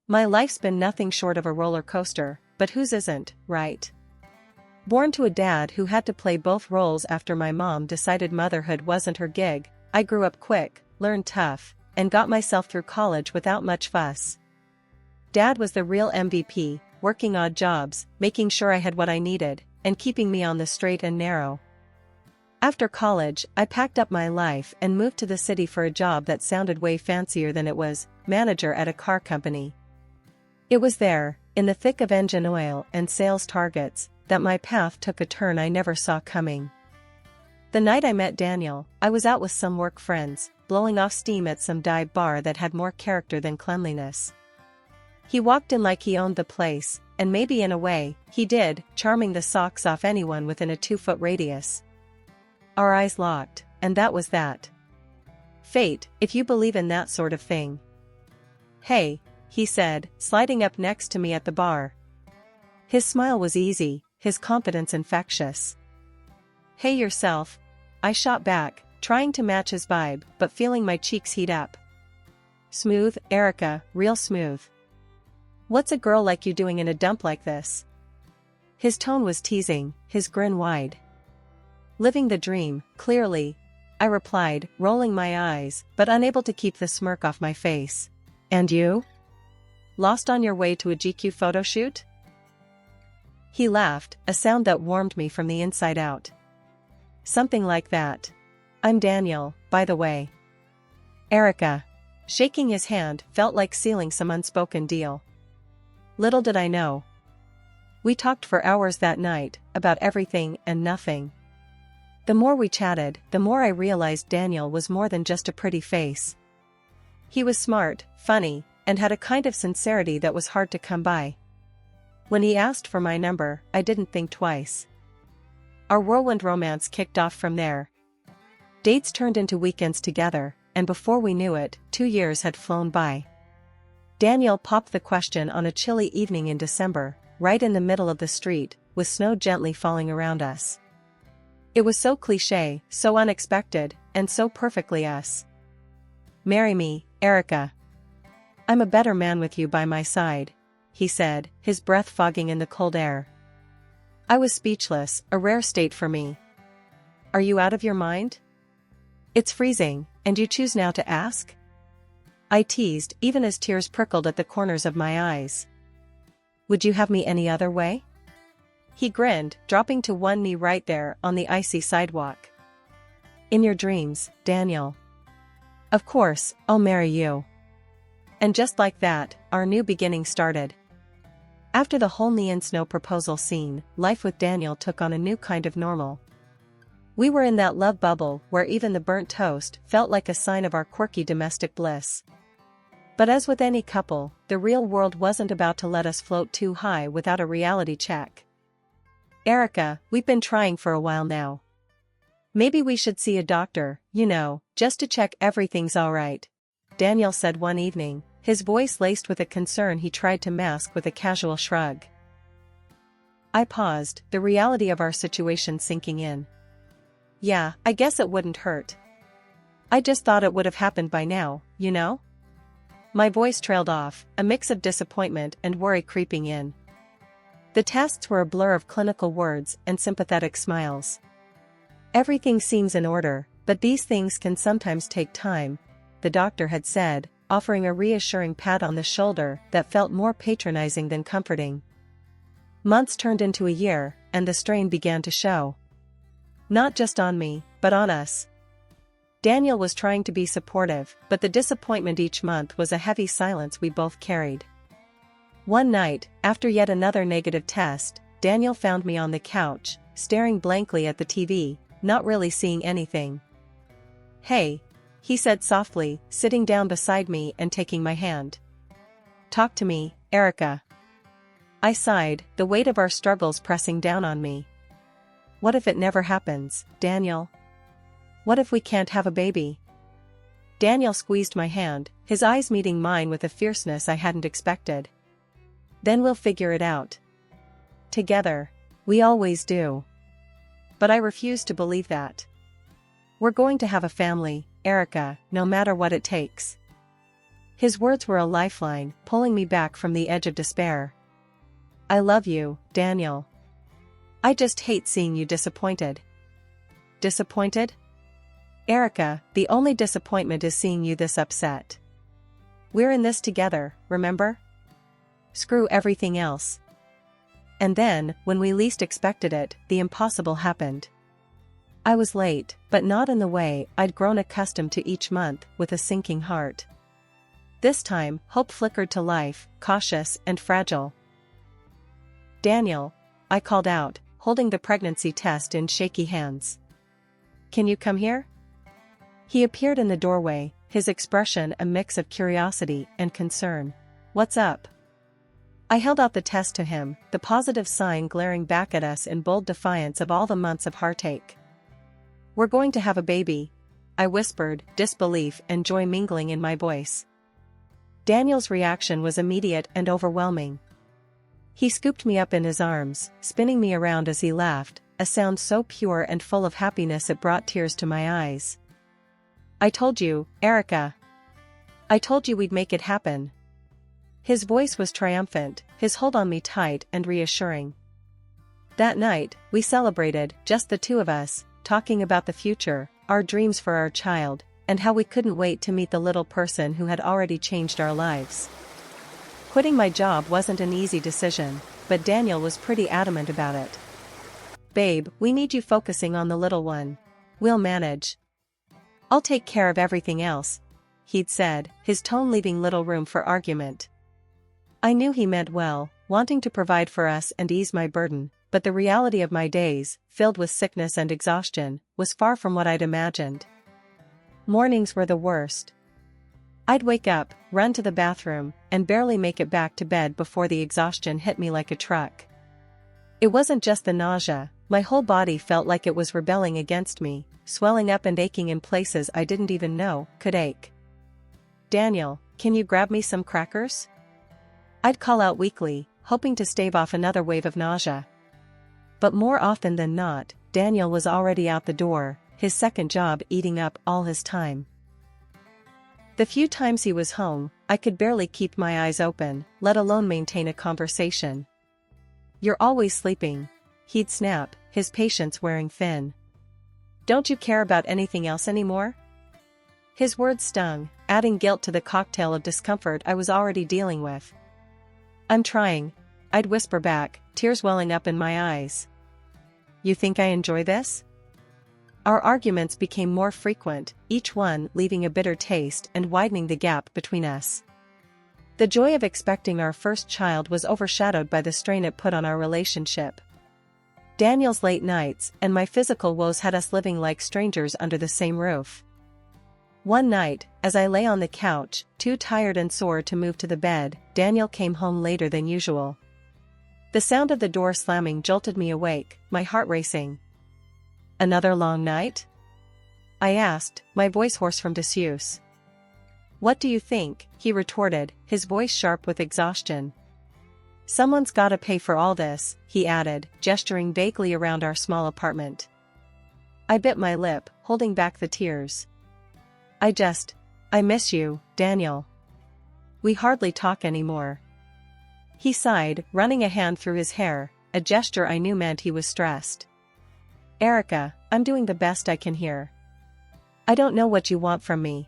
My life's been nothing short of a roller coaster, but whose isn't, right? Born to a dad who had to play both roles after my mom decided motherhood wasn't her gig, I grew up quick, learned tough, and got myself through college without much fuss. Dad was the real MVP, working odd jobs, making sure I had what I needed, and keeping me on the straight and narrow. After college, I packed up my life and moved to the city for a job that sounded way fancier than it was, manager at a car company. It was there, in the thick of engine oil and sales targets, that my path took a turn I never saw coming. The night I met Daniel, I was out with some work friends, blowing off steam at some dive bar that had more character than cleanliness. He walked in like he owned the place, and maybe in a way, he did, charming the socks off anyone within a 2-foot radius. Our eyes locked, and that was that. Fate, if you believe in that sort of thing. "Hey," he said, sliding up next to me at the bar. His smile was easy, his confidence infectious. "Hey yourself," I shot back, trying to match his vibe, but feeling my cheeks heat up. "Smooth, Erica, real smooth. What's a girl like you doing in a dump like this?" His tone was teasing, his grin wide. "Living the dream, clearly," I replied, rolling my eyes, but unable to keep the smirk off my face. "And you? Lost on your way to a GQ photo shoot?" He laughed, a sound that warmed me from the inside out. "Something like that. I'm Daniel, by the way." "Erica." Shaking his hand felt like sealing some unspoken deal. Little did I know. We talked for hours that night, about everything and nothing. The more we chatted, the more I realized Daniel was more than just a pretty face. He was smart, funny, and had a kind of sincerity that was hard to come by. When he asked for my number, I didn't think twice. Our whirlwind romance kicked off from there. Dates turned into weekends together, and before we knew it, 2 years had flown by. Daniel popped the question on a chilly evening in December, right in the middle of the street, with snow gently falling around us. It was so cliché, so unexpected, and so perfectly us. "Marry me, Erica. I'm a better man with you by my side," he said, his breath fogging in the cold air. I was speechless, a rare state for me. "Are you out of your mind? It's freezing, and you choose now to ask?" I teased, even as tears prickled at the corners of my eyes. "Would you have me any other way?" He grinned, dropping to one knee right there on the icy sidewalk. "In your dreams, Daniel. Of course, I'll marry you." And just like that, our new beginning started. After the whole knee and snow proposal scene, life with Daniel took on a new kind of normal. We were in that love bubble where even the burnt toast felt like a sign of our quirky domestic bliss. But as with any couple, the real world wasn't about to let us float too high without a reality check. "Erica, we've been trying for a while now. Maybe we should see a doctor, just to check everything's alright," Daniel said one evening, his voice laced with a concern he tried to mask with a casual shrug. I paused, the reality of our situation sinking in. "Yeah, I guess it wouldn't hurt. I just thought it would have happened by now, My voice trailed off, a mix of disappointment and worry creeping in. The tests were a blur of clinical words and sympathetic smiles. "Everything seems in order, but these things can sometimes take time," the doctor had said, offering a reassuring pat on the shoulder that felt more patronizing than comforting. Months turned into a year, and the strain began to show. Not just on me, but on us. Daniel was trying to be supportive, but the disappointment each month was a heavy silence we both carried. One night, after yet another negative test, Daniel found me on the couch, staring blankly at the TV, not really seeing anything. "Hey," he said softly, sitting down beside me and taking my hand. "Talk to me, Erica." I sighed, the weight of our struggles pressing down on me. "What if it never happens, Daniel? What if we can't have a baby?" Daniel squeezed my hand, his eyes meeting mine with a fierceness I hadn't expected. "Then we'll figure it out. Together. We always do." But I refused to believe that. "We're going to have a family, Erica, no matter what it takes." His words were a lifeline, pulling me back from the edge of despair. I love you, Daniel. I just hate seeing you disappointed. Disappointed? Erica, the only disappointment is seeing you this upset. We're in this together, remember? Screw everything else. And then, when we least expected it, the impossible happened. I was late, but not in the way I'd grown accustomed to each month, with a sinking heart. This time, hope flickered to life, cautious and fragile. Daniel, I called out, holding the pregnancy test in shaky hands. Can you come here? He appeared in the doorway, his expression a mix of curiosity and concern. What's up? I held out the test to him, the positive sign glaring back at us in bold defiance of all the months of heartache. We're going to have a baby, I whispered, disbelief and joy mingling in my voice. Daniel's reaction was immediate and overwhelming. He scooped me up in his arms, spinning me around as he laughed, a sound so pure and full of happiness it brought tears to my eyes. I told you, Erica. I told you we'd make it happen. His voice was triumphant, his hold on me tight and reassuring. That night, we celebrated, just the two of us, talking about the future, our dreams for our child, and how we couldn't wait to meet the little person who had already changed our lives. Quitting my job wasn't an easy decision, but Daniel was pretty adamant about it. Babe, we need you focusing on the little one. We'll manage. I'll take care of everything else, he'd said, his tone leaving little room for argument. I knew he meant well, wanting to provide for us and ease my burden, but the reality of my days, filled with sickness and exhaustion, was far from what I'd imagined. Mornings were the worst. I'd wake up, run to the bathroom, and barely make it back to bed before the exhaustion hit me like a truck. It wasn't just the nausea, my whole body felt like it was rebelling against me, swelling up and aching in places I didn't even know could ache. Daniel, can you grab me some crackers? I'd call out weakly, hoping to stave off another wave of nausea. But more often than not, Daniel was already out the door, his second job eating up all his time. The few times he was home, I could barely keep my eyes open, let alone maintain a conversation. You're always sleeping, he'd snap, his patience wearing thin. Don't you care about anything else anymore? His words stung, adding guilt to the cocktail of discomfort I was already dealing with. I'm trying, I'd whisper back, tears welling up in my eyes. You think I enjoy this? Our arguments became more frequent, each one leaving a bitter taste and widening the gap between us. The joy of expecting our first child was overshadowed by the strain it put on our relationship. Daniel's late nights and my physical woes had us living like strangers under the same roof. One night, as I lay on the couch, too tired and sore to move to the bed, Daniel came home later than usual. The sound of the door slamming jolted me awake, my heart racing. Another long night? I asked, my voice hoarse from disuse. What do you think? He retorted, his voice sharp with exhaustion. Someone's gotta pay for all this, he added, gesturing vaguely around our small apartment. I bit my lip, holding back the tears. I miss you, Daniel. We hardly talk anymore. He sighed, running a hand through his hair, a gesture I knew meant he was stressed. Erica, I'm doing the best I can here. I don't know what you want from me.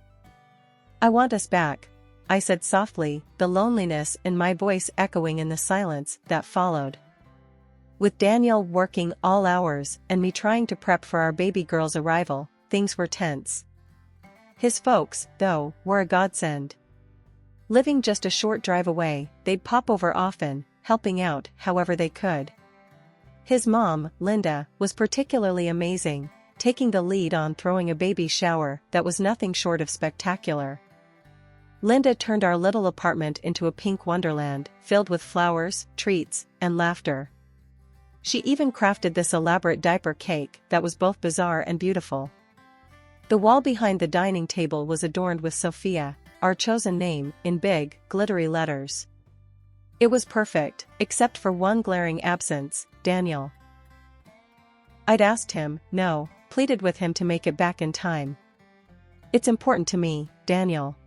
I want us back, I said softly, the loneliness in my voice echoing in the silence that followed. With Daniel working all hours and me trying to prep for our baby girl's arrival, things were tense. His folks, though, were a godsend. Living just a short drive away, they'd pop over often, helping out however they could. His mom, Linda, was particularly amazing, taking the lead on throwing a baby shower that was nothing short of spectacular. Linda turned our little apartment into a pink wonderland, filled with flowers, treats, and laughter. She even crafted this elaborate diaper cake that was both bizarre and beautiful. The wall behind the dining table was adorned with Sophia, our chosen name, in big, glittery letters. It was perfect, except for one glaring absence, Daniel. I'd asked him, no, pleaded with him to make it back in time. It's important to me, Daniel.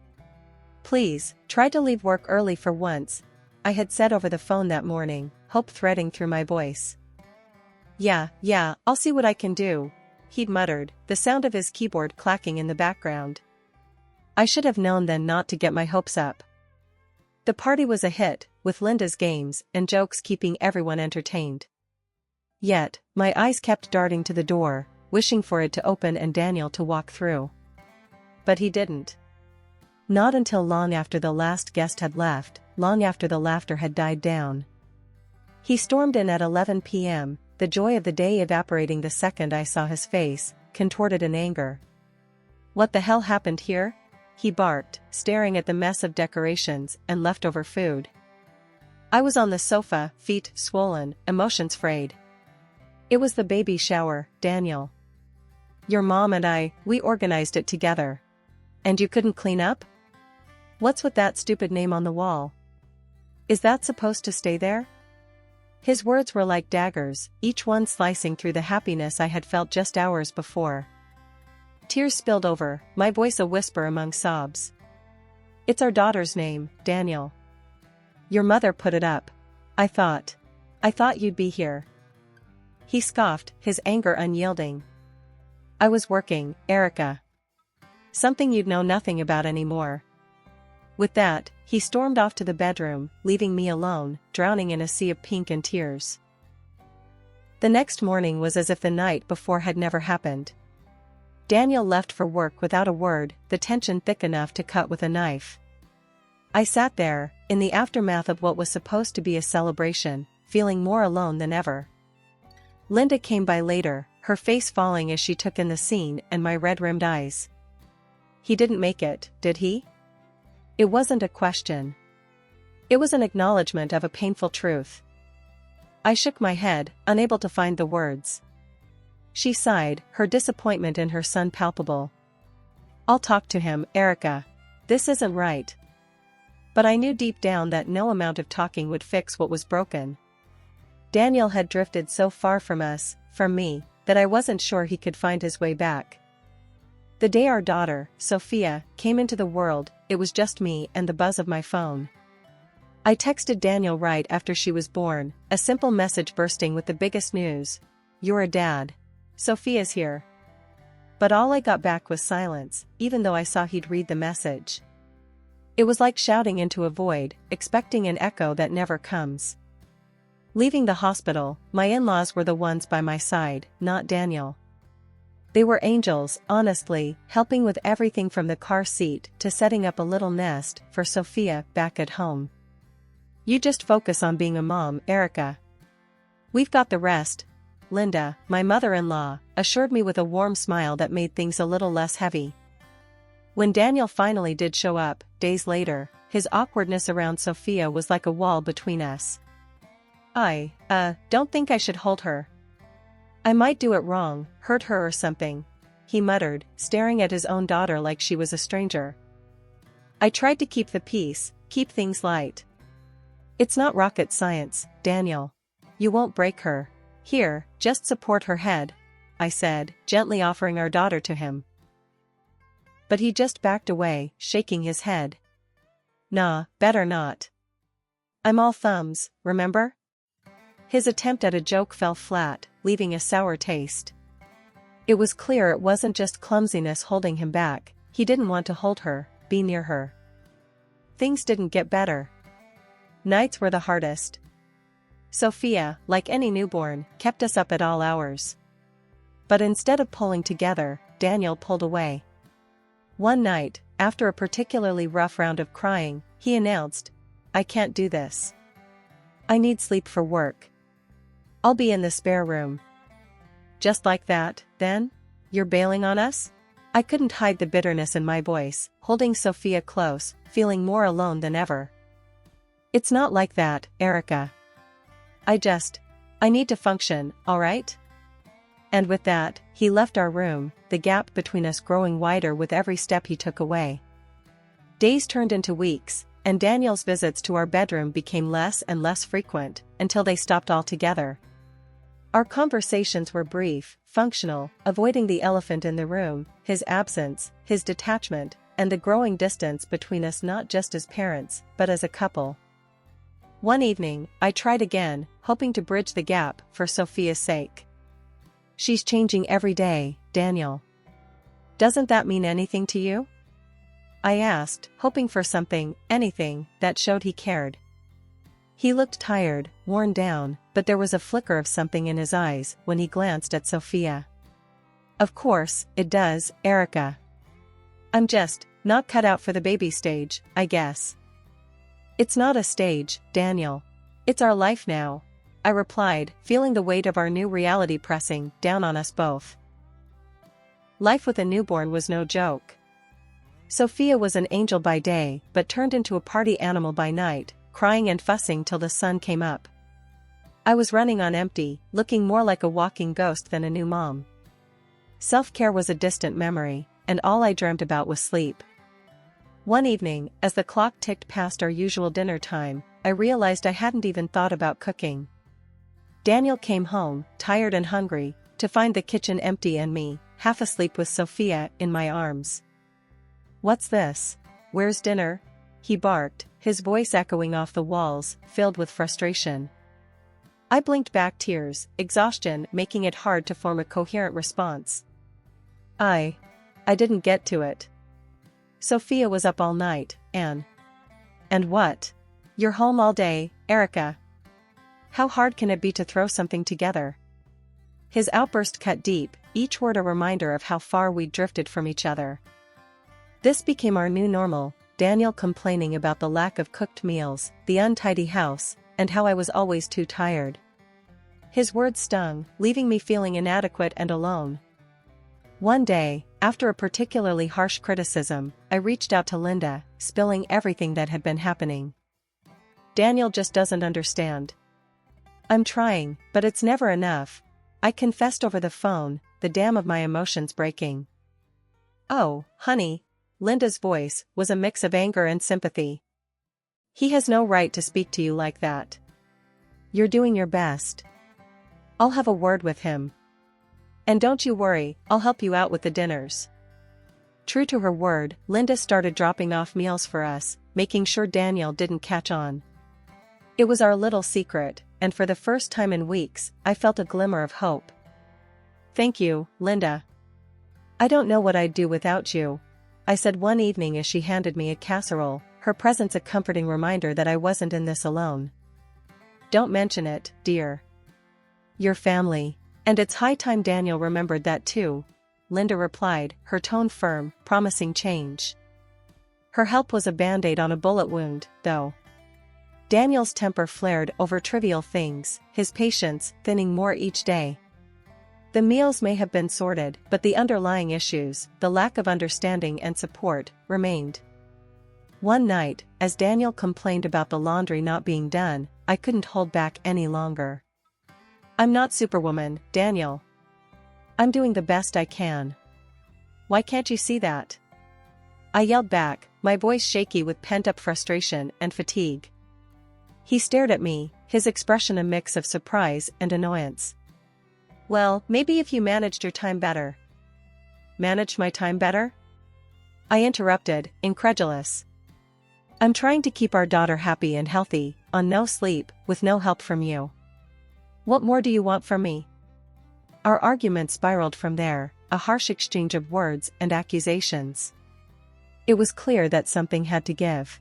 Please, try to leave work early for once, I had said over the phone that morning, hope threading through my voice. Yeah, I'll see what I can do, he'd muttered, the sound of his keyboard clacking in the background. I should have known then not to get my hopes up. The party was a hit, with Linda's games and jokes keeping everyone entertained. Yet, my eyes kept darting to the door, wishing for it to open and Daniel to walk through. But he didn't. Not until long after the last guest had left, long after the laughter had died down. He stormed in at 11 p.m., the joy of the day evaporating the second I saw his face, contorted in anger. What the hell happened here? He barked, staring at the mess of decorations and leftover food. I was on the sofa, feet swollen, emotions frayed. It was the baby shower, Daniel. Your mom and we organized it together. And you couldn't clean up? What's with that stupid name on the wall? Is that supposed to stay there? His words were like daggers, each one slicing through the happiness I had felt just hours before. Tears spilled over, my voice a whisper among sobs. It's our daughter's name, Daniel. Your mother put it up. I thought you'd be here. He scoffed, his anger unyielding. I was working, Erica. Something you'd know nothing about anymore. With that, he stormed off to the bedroom, leaving me alone, drowning in a sea of pink and tears. The next morning was as if the night before had never happened. Daniel left for work without a word, the tension thick enough to cut with a knife. I sat there, in the aftermath of what was supposed to be a celebration, feeling more alone than ever. Linda came by later, her face falling as she took in the scene and my red-rimmed eyes. He didn't make it, did he? It wasn't a question. It was an acknowledgement of a painful truth. I shook my head, unable to find the words. She sighed, her disappointment in her son palpable. I'll talk to him, Erica. This isn't right. But I knew deep down that no amount of talking would fix what was broken. Daniel had drifted so far from us, from me, that I wasn't sure he could find his way back. The day our daughter, Sophia, came into the world, it was just me and the buzz of my phone. I texted Daniel right after she was born, a simple message bursting with the biggest news. You're a dad. Sophia's here. But all I got back was silence, even though I saw he'd read the message. It was like shouting into a void, expecting an echo that never comes. Leaving the hospital, my in-laws were the ones by my side, not Daniel. They were angels, honestly, helping with everything from the car seat to setting up a little nest for Sophia back at home. You just focus on being a mom, Erica. We've got the rest, Linda, my mother-in-law, assured me with a warm smile that made things a little less heavy. When Daniel finally did show up, days later, his awkwardness around Sophia was like a wall between us. I don't think I should hold her. I might do it wrong, hurt her or something, he muttered, staring at his own daughter like she was a stranger. I tried to keep the peace, keep things light. It's not rocket science, Daniel. You won't break her. Here, just support her head, I said, gently offering our daughter to him. But he just backed away, shaking his head. Nah, better not. I'm all thumbs, remember? His attempt at a joke fell flat, leaving a sour taste. It was clear it wasn't just clumsiness holding him back, he didn't want to hold her, be near her. Things didn't get better. Nights were the hardest. Sophia, like any newborn, kept us up at all hours. But instead of pulling together, Daniel pulled away. One night, after a particularly rough round of crying, he announced, I can't do this. I need sleep for work. I'll be in the spare room. Just like that, then? You're bailing on us? I couldn't hide the bitterness in my voice, holding Sophia close, feeling more alone than ever. It's not like that, Erica. I need to function, alright? And with that, he left our room, the gap between us growing wider with every step he took away. Days turned into weeks, and Daniel's visits to our bedroom became less and less frequent, until they stopped altogether. Our conversations were brief, functional, avoiding the elephant in the room, his absence, his detachment, and the growing distance between us, not just as parents, but as a couple. One evening, I tried again, hoping to bridge the gap for Sophia's sake. "She's changing every day, Daniel. Doesn't that mean anything to you?" I asked, hoping for something, anything, that showed he cared. He looked tired, worn down, but there was a flicker of something in his eyes when he glanced at Sophia. "Of course, it does, Erica. I'm just not cut out for the baby stage, I guess." "It's not a stage, Daniel. It's our life now," I replied, feeling the weight of our new reality pressing down on us both. Life with a newborn was no joke. Sophia was an angel by day, but turned into a party animal by night, crying and fussing till the sun came up. I was running on empty, looking more like a walking ghost than a new mom. Self-care was a distant memory, and all I dreamt about was sleep. One evening, as the clock ticked past our usual dinner time, I realized I hadn't even thought about cooking. Daniel came home, tired and hungry, to find the kitchen empty and me, half asleep with Sophia in my arms. "What's this? Where's dinner?" he barked, his voice echoing off the walls, filled with frustration. I blinked back, tears, exhaustion making it hard to form a coherent response. I didn't get to it. Sophia was up all night, and what? You're home all day, Erica. How hard can it be to throw something together?" His outburst cut deep, each word a reminder of how far we'd drifted from each other. This became our new normal, Daniel complaining about the lack of cooked meals, the untidy house, and how I was always too tired. His words stung, leaving me feeling inadequate and alone. One day, after a particularly harsh criticism, I reached out to Linda, spilling everything that had been happening. "Daniel just doesn't understand. I'm trying, but it's never enough," I confessed over the phone, the dam of my emotions breaking. "Oh, honey," Linda's voice was a mix of anger and sympathy. "He has no right to speak to you like that. You're doing your best. I'll have a word with him. And don't you worry, I'll help you out with the dinners." True to her word, Linda started dropping off meals for us, making sure Daniel didn't catch on. It was our little secret, and for the first time in weeks, I felt a glimmer of hope. "Thank you, Linda. I don't know what I'd do without you," I said one evening as she handed me a casserole, her presence a comforting reminder that I wasn't in this alone. "Don't mention it, dear. Your family. And it's high time Daniel remembered that too," Linda replied, her tone firm, promising change. Her help was a band-aid on a bullet wound, though. Daniel's temper flared over trivial things, his patience thinning more each day. The meals may have been sorted, but the underlying issues, the lack of understanding and support, remained. One night, as Daniel complained about the laundry not being done, I couldn't hold back any longer. "I'm not Superwoman, Daniel. I'm doing the best I can. Why can't you see that?" I yelled back, my voice shaky with pent-up frustration and fatigue. He stared at me, his expression a mix of surprise and annoyance. "Well, maybe if you managed your time better." "Managed my time better?" I interrupted, incredulous. "I'm trying to keep our daughter happy and healthy, on no sleep, with no help from you. What more do you want from me?" Our argument spiraled from there, a harsh exchange of words and accusations. It was clear that something had to give.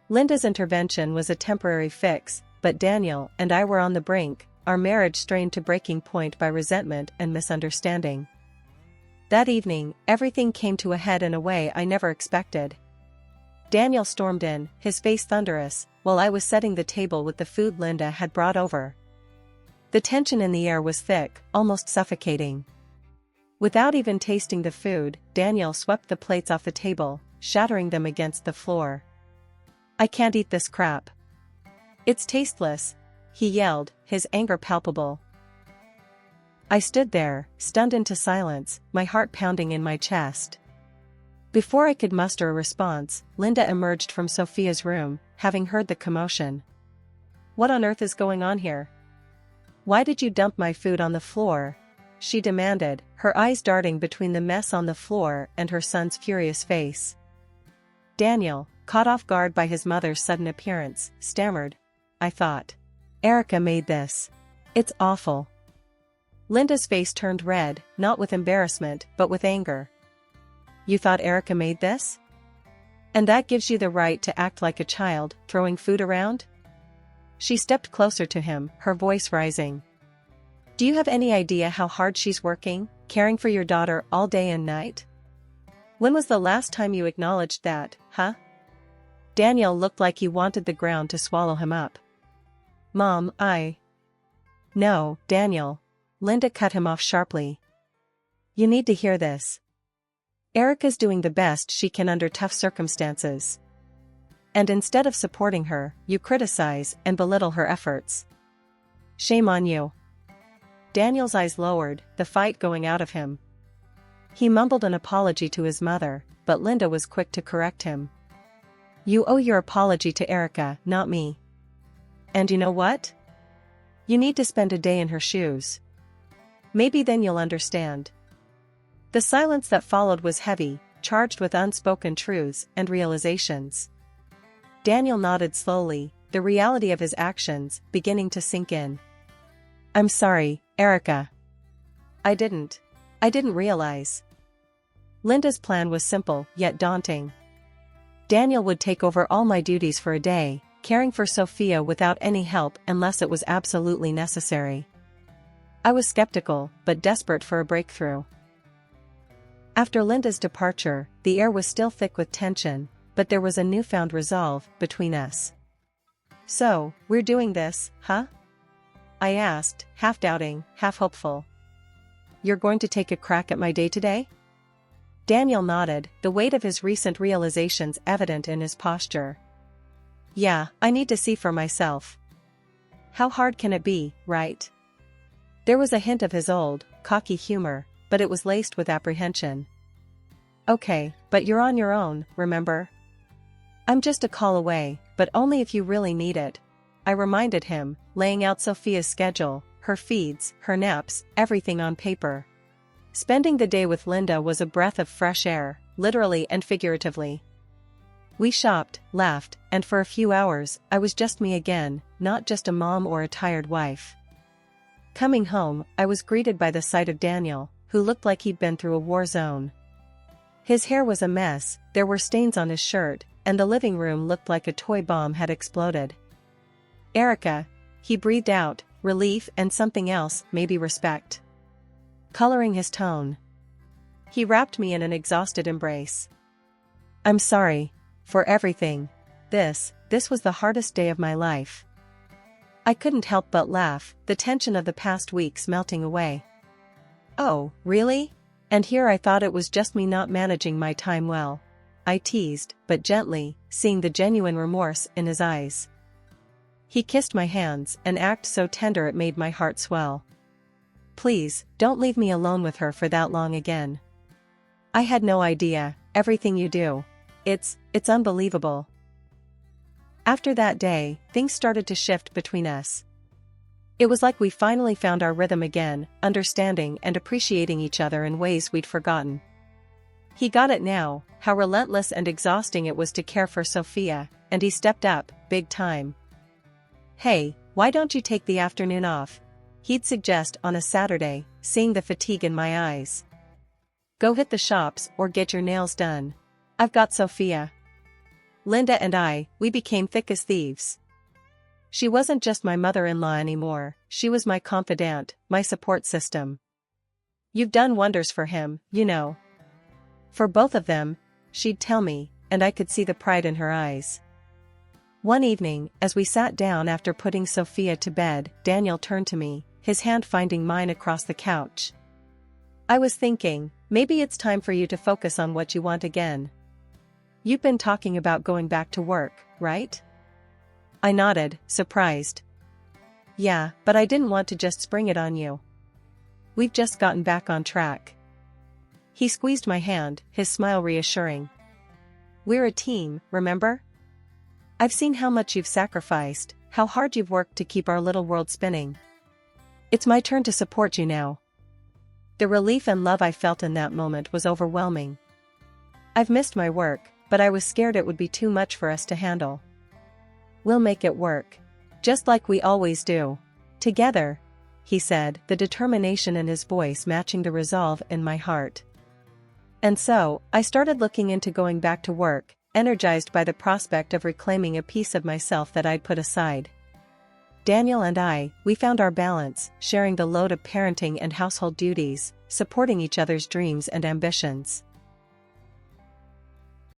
Linda's intervention was a temporary fix, but Daniel and I were on the brink, our marriage strained to breaking point by resentment and misunderstanding. That evening, everything came to a head in a way I never expected. Daniel stormed in, his face thunderous, while I was setting the table with the food Linda had brought over. The tension in the air was thick, almost suffocating. Without even tasting the food, Daniel swept the plates off the table, shattering them against the floor. "I can't eat this crap. It's tasteless," he yelled, his anger palpable. I stood there, stunned into silence, my heart pounding in my chest. Before I could muster a response, Linda emerged from Sophia's room, having heard the commotion. "What on earth is going on here? Why did you dump my food on the floor?" she demanded, her eyes darting between the mess on the floor and her son's furious face. Daniel, caught off guard by his mother's sudden appearance, stammered. I thought. Erica made this. It's awful. Linda's face turned red, not with embarrassment, but with anger. You thought Erica made this? And that gives you the right to act like a child, throwing food around? She stepped closer to him, her voice rising. Do you have any idea how hard she's working, caring for your daughter all day and night? When was the last time you acknowledged that, huh? Daniel looked like he wanted the ground to swallow him up. Mom, No, Daniel. Linda cut him off sharply. You need to hear this. Erica's doing the best she can under tough circumstances. And instead of supporting her, you criticize and belittle her efforts. Shame on you. Daniel's eyes lowered, the fight going out of him. He mumbled an apology to his mother, but Linda was quick to correct him. You owe your apology to Erica, not me. And you know what? You need to spend a day in her shoes. Maybe then you'll understand. The silence that followed was heavy, charged with unspoken truths and realizations. Daniel nodded slowly, the reality of his actions beginning to sink in. I'm sorry, Erica. I didn't realize. Linda's plan was simple, yet daunting. Daniel would take over all my duties for a day, caring for Sophia without any help unless it was absolutely necessary. I was skeptical, but desperate for a breakthrough. After Linda's departure, the air was still thick with tension, but there was a newfound resolve between us. So, we're doing this, huh? I asked, half doubting, half hopeful. You're going to take a crack at my day today? Daniel nodded, the weight of his recent realizations evident in his posture. Yeah, I need to see for myself. How hard can it be, right? There was a hint of his old, cocky humor, but it was laced with apprehension. Okay, but you're on your own, remember? I'm just a call away, but only if you really need it. I reminded him, laying out Sophia's schedule, her feeds, her naps, everything on paper. Spending the day with Linda was a breath of fresh air, literally and figuratively. We shopped, laughed, and for a few hours, I was just me again, not just a mom or a tired wife. Coming home, I was greeted by the sight of Daniel, who looked like he'd been through a war zone. His hair was a mess, there were stains on his shirt, and the living room looked like a toy bomb had exploded. Erica, he breathed out, relief and something else, maybe respect. Coloring his tone. He wrapped me in an exhausted embrace. I'm sorry. For everything. This was the hardest day of my life. I couldn't help but laugh, the tension of the past weeks melting away. Oh, really? And here I thought it was just me not managing my time well. I teased, but gently, seeing the genuine remorse in his eyes. He kissed my hands, an act so tender it made my heart swell. Please, don't leave me alone with her for that long again. I had no idea, everything you do. It's unbelievable. After that day, things started to shift between us. It was like we finally found our rhythm again, understanding and appreciating each other in ways we'd forgotten. He got it now, how relentless and exhausting it was to care for Sophia, and he stepped up, big time. Hey, why don't you take the afternoon off? He'd suggest on a Saturday, seeing the fatigue in my eyes. Go hit the shops or get your nails done. I've got Sophia. Linda and we became thick as thieves. She wasn't just my mother-in-law anymore, she was my confidant, my support system. You've done wonders for him, you know. For both of them, she'd tell me, and I could see the pride in her eyes. One evening, as we sat down after putting Sophia to bed, Daniel turned to me, his hand finding mine across the couch. I was thinking, maybe it's time for you to focus on what you want again. You've been talking about going back to work, right? I nodded, surprised. Yeah, but I didn't want to just spring it on you. We've just gotten back on track. He squeezed my hand, his smile reassuring. We're a team, remember? I've seen how much you've sacrificed, how hard you've worked to keep our little world spinning. It's my turn to support you now. The relief and love I felt in that moment was overwhelming. I've missed my work, but I was scared it would be too much for us to handle. "We'll make it work. Just like we always do. Together," he said, the determination in his voice matching the resolve in my heart. And so, I started looking into going back to work, energized by the prospect of reclaiming a piece of myself that I'd put aside. Daniel and we found our balance, sharing the load of parenting and household duties, supporting each other's dreams and ambitions.